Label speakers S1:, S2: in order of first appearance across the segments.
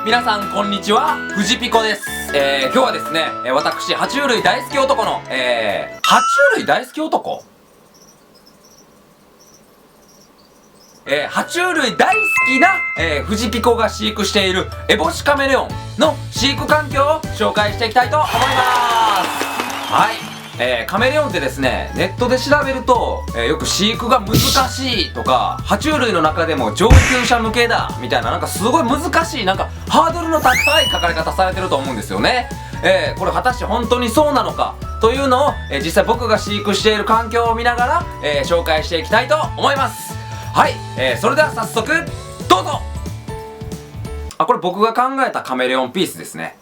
S1: 皆さんこんにちは、フジピコです。今日はですね、私、爬虫類大好き男の、爬虫類大好き男爬虫類大好きな、フジピコが飼育しているエボシカメレオンの飼育環境を紹介していきたいと思います。はい。カメレオンってですね、ネットで調べると、よく飼育が難しいとか、爬虫類の中でも上級者向けだみたいな、なんかすごい難しい、なんかハードルの高い書かれ方されてると思うんですよね。これ果たして本当にそうなのかというのを、実際僕が飼育している環境を見ながら、紹介していきたいと思います。はい、それでは早速どうぞ。これ僕が考えたカメレオンピースですね。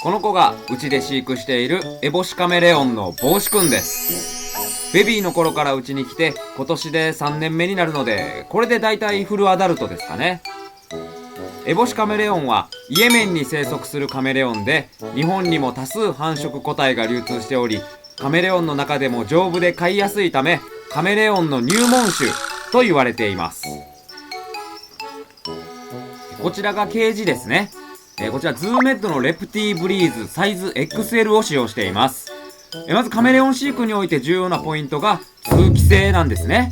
S1: この子がうちで飼育しているエボシカメレオンの帽子くんです。ベビーの頃からうちに来て今年で3年目になるので、これでだいたいフルアダルトですかね。エボシカメレオンはイエメンに生息するカメレオンで、日本にも多数繁殖個体が流通しており、カメレオンの中でも丈夫で飼いやすいため、カメレオンの入門種と言われています。こちらがケージですね。こちらズーメッドのレプティブリーズサイズ XL を使用しています。まずカメレオン飼育において重要なポイントが通気性なんですね。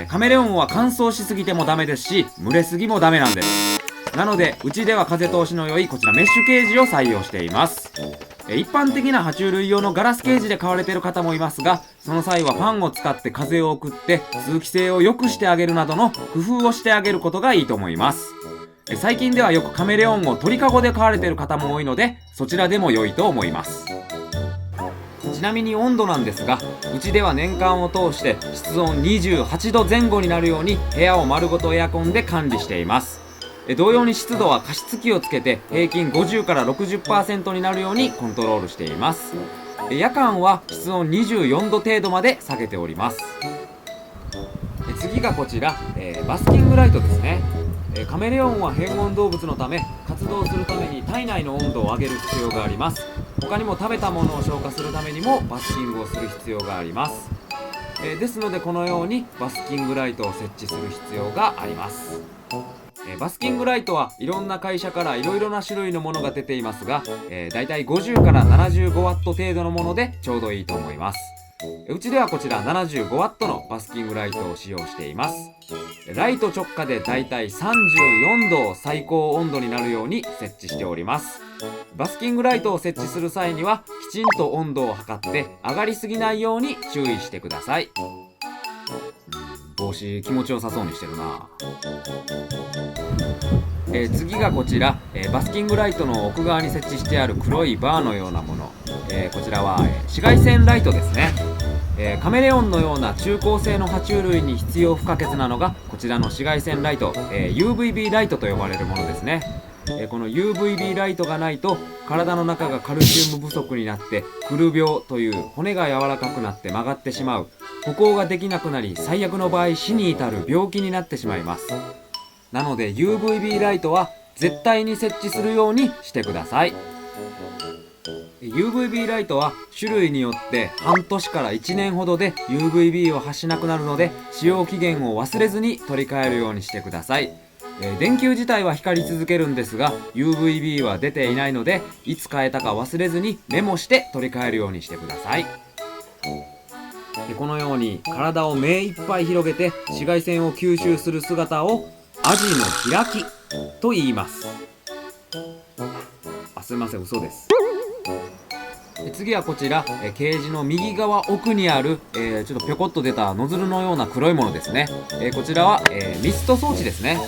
S1: カメレオンは乾燥しすぎてもダメですし、蒸れすぎもダメなんです。なのでうちでは風通しの良いこちらメッシュケージを採用しています。一般的な爬虫類用のガラスケージで飼われている方もいますが、その際はファンを使って風を送って通気性を良くしてあげるなどの工夫をしてあげることがいいと思います。最近ではよくカメレオンを鳥かごで飼われている方も多いので、そちらでも良いと思います。ちなみに温度なんですが、うちでは年間を通して室温28度前後になるように部屋を丸ごとエアコンで管理しています。同様に湿度は加湿器をつけて平均50から 60% になるようにコントロールしています。夜間は室温24度程度まで下げております。次がこちら、バスキングライトですね。カメレオンは変温動物のため、活動するために体内の温度を上げる必要があります。他にも食べたものを消化するためにもバスキングをする必要があります。ですのでこのようにバスキングライトを設置する必要があります。バスキングライトはいろんな会社からいろいろな種類のものが出ていますが、だいたい50から75ワット程度のものでちょうどいいと思います。うちではこちら75ワットのバスキングライトを使用しています。ライト直下でだいたい34度を最高温度になるように設置しております。バスキングライトを設置する際にはきちんと温度を測って上がりすぎないように注意してください。帽子気持ちよさそうにしてるな。次がこちら、バスキングライトの奥側に設置してある黒いバーのようなもの、こちらは、紫外線ライトですね。カメレオンのような中高生の爬虫類に必要不可欠なのがこちらの紫外線ライト、UVB ライトと呼ばれるものですね。この UVB ライトがないと体の中がカルシウム不足になってくる病という骨が柔らかくなって曲がってしまう、歩行ができなくなり最悪の場合死に至る病気になってしまいます。なので UVB ライトは絶対に設置するようにしてください。UVB ライトは種類によって半年から1年ほどで UVB を発しなくなるので、使用期限を忘れずに取り替えるようにしてください。電球自体は光り続けるんですが UVB は出ていないので、いつ変えたか忘れずにメモして取り替えるようにしてください。このように体を目いっぱい広げて紫外線を吸収する姿をアジの開きと言います。すいません、嘘です。次はこちら、ケージの右側奥にある、ちょっとぴょこっと出たノズルのような黒いものですね。こちらは、ミスト装置ですね。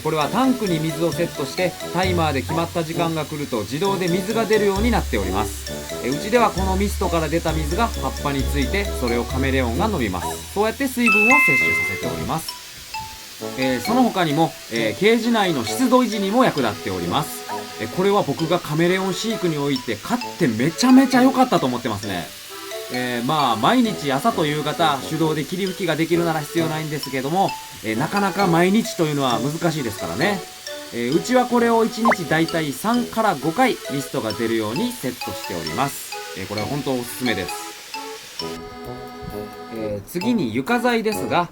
S1: これはタンクに水をセットしてタイマーで決まった時間が来ると自動で水が出るようになっております。うちではこのミストから出た水が葉っぱについて、それをカメレオンが飲みます。そうやって水分を摂取させております。その他にも、ケージ内の湿度維持にも役立っております。これは僕がカメレオン飼育において飼ってめちゃめちゃ良かったと思ってますね。毎日朝と夕方手動で霧吹きができるなら必要ないんですけども、なかなか毎日というのは難しいですからね。うちはこれを1日だいたい3から5回ミストが出るようにセットしております。これは本当おすすめです。次に床材ですが、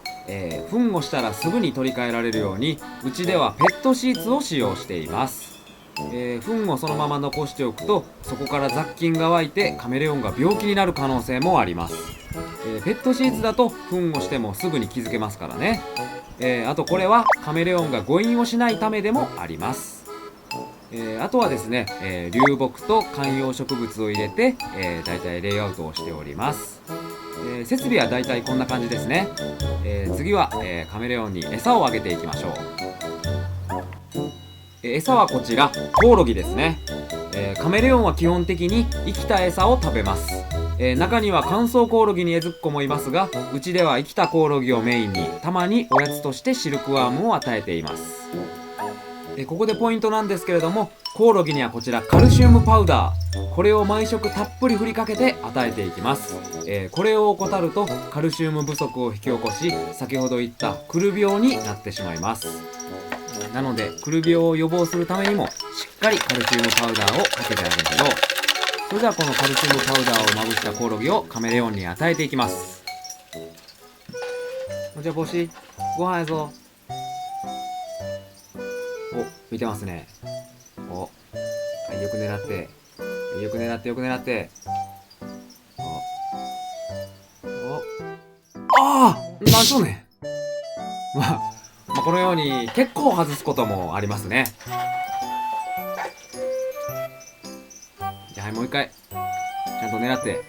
S1: 糞をしたらすぐに取り替えられるようにうちではペットシーツを使用しています。糞をそのまま残しておくとそこから雑菌が湧いてカメレオンが病気になる可能性もあります。ペットシーツだと糞をしてもすぐに気づけますからね。あとこれはカメレオンが誤飲をしないためでもあります。あとはですね、流木と観葉植物を入れて、だいたいレイアウトをしております。設備はだいたいこんな感じですね。次は、カメレオンに餌をあげていきましょう。餌はこちらコオロギですね。カメレオンは基本的に生きた餌を食べます。中には乾燥コオロギにえずっこもいますが、うちでは生きたコオロギをメインにたまにおやつとしてシルクワームを与えています。ここでポイントなんですけれども、コオロギにはこちらカルシウムパウダー、これを毎食たっぷり振りかけて与えていきます。これを怠るとカルシウム不足を引き起こし、先ほど言ったくる病になってしまいます。なのでくる病を予防するためにもしっかりカルシウムパウダーをかけてあげましょう。それではこのカルシウムパウダーをまぶしたコオロギをカメレオンに与えていきます。じゃあ帽子ご飯やぞ。お、見てますね。お、はい、よく狙ってよく狙ってよく狙って。ああ、なんしょうね。まあこのように結構外すこともありますね。じゃあはい、もう一回ちゃんと狙って、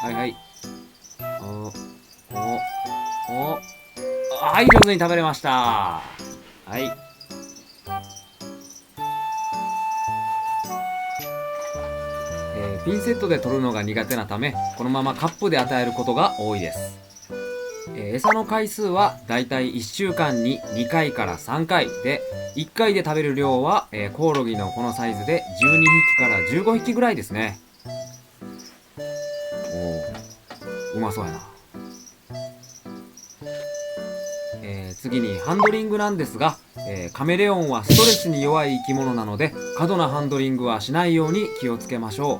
S1: はいはい、はい、上手に食べれました。はい。ピンセットで取るのが苦手なためこのままカップで与えることが多いです。餌の回数はだいたい1週間に2回から3回で、1回で食べる量は、コオロギのこのサイズで12匹から15匹ぐらいですね。おー、うまそうやな。次にハンドリングなんですが、カメレオンはストレスに弱い生き物なので過度なハンドリングはしないように気をつけましょ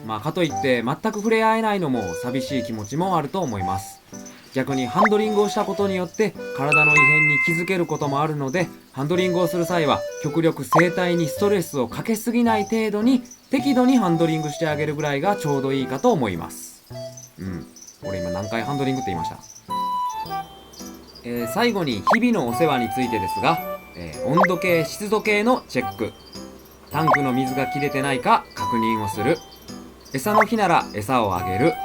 S1: う。かといって全く触れ合えないのも寂しい気持ちもあると思います。逆にハンドリングをしたことによって体の異変に気づけることもあるので、ハンドリングをする際は極力生体にストレスをかけすぎない程度に適度にハンドリングしてあげるぐらいがちょうどいいかと思います。俺今何回ハンドリングって言いました。最後に日々のお世話についてですが、温度計湿度計のチェック、タンクの水が切れてないか確認をする、餌の日なら餌をあげる、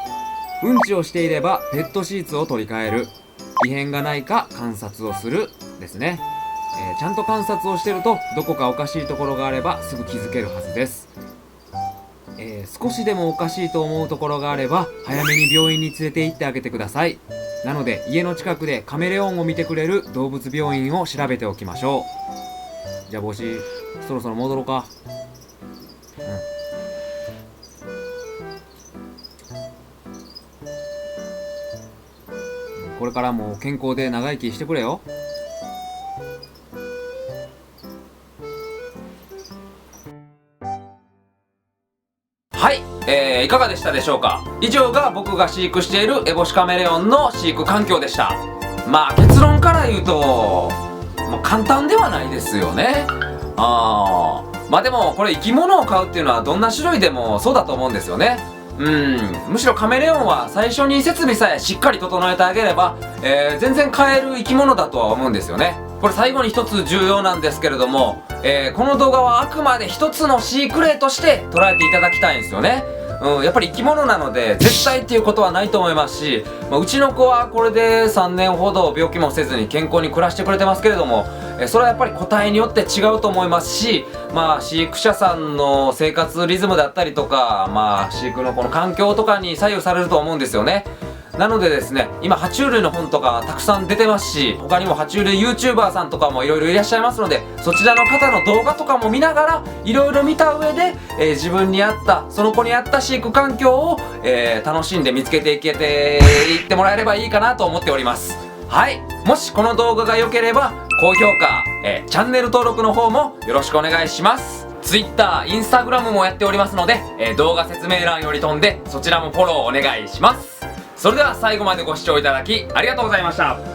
S1: うんちをしていればペットシーツを取り替える、異変がないか観察をするですね。ちゃんと観察をしてるとどこかおかしいところがあればすぐ気づけるはずです。少しでもおかしいと思うところがあれば早めに病院に連れて行ってあげてください。なので家の近くでカメレオンを見てくれる動物病院を調べておきましょう。じゃあ帽子そろそろ戻ろうか。これからも健康で長生きしてくれよ。はい、いかがでしたでしょうか。以上が僕が飼育しているエボシカメレオンの飼育環境でした。結論から言うと簡単ではないですよね。でもこれ生き物を飼うっていうのはどんな種類でもそうだと思うんですよね。むしろカメレオンは最初に設備さえしっかり整えてあげれば、全然飼える生き物だとは思うんですよね。これ最後に一つ重要なんですけれども、この動画はあくまで一つの飼育例として捉えていただきたいんですよね。やっぱり生き物なので絶対っていうことはないと思いますし、うちの子はこれで3年ほど病気もせずに健康に暮らしてくれてますけれども、それはやっぱり個体によって違うと思いますし、飼育者さんの生活リズムだったりとか、飼育のこの環境とかに左右されると思うんですよね。なのでですね、今爬虫類の本とかたくさん出てますし、他にも爬虫類 YouTuber さんとかもいろいろいらっしゃいますので、そちらの方の動画とかも見ながらいろいろ見た上で、自分に合ったその子に合った飼育環境を、楽しんで見つけていってもらえればいいかなと思っております。はい、もしこの動画が良ければ高評価、チャンネル登録の方もよろしくお願いします。 Twitter、Instagram もやっておりますので、動画説明欄より飛んでそちらもフォローお願いします。それでは最後までご視聴いただきありがとうございました。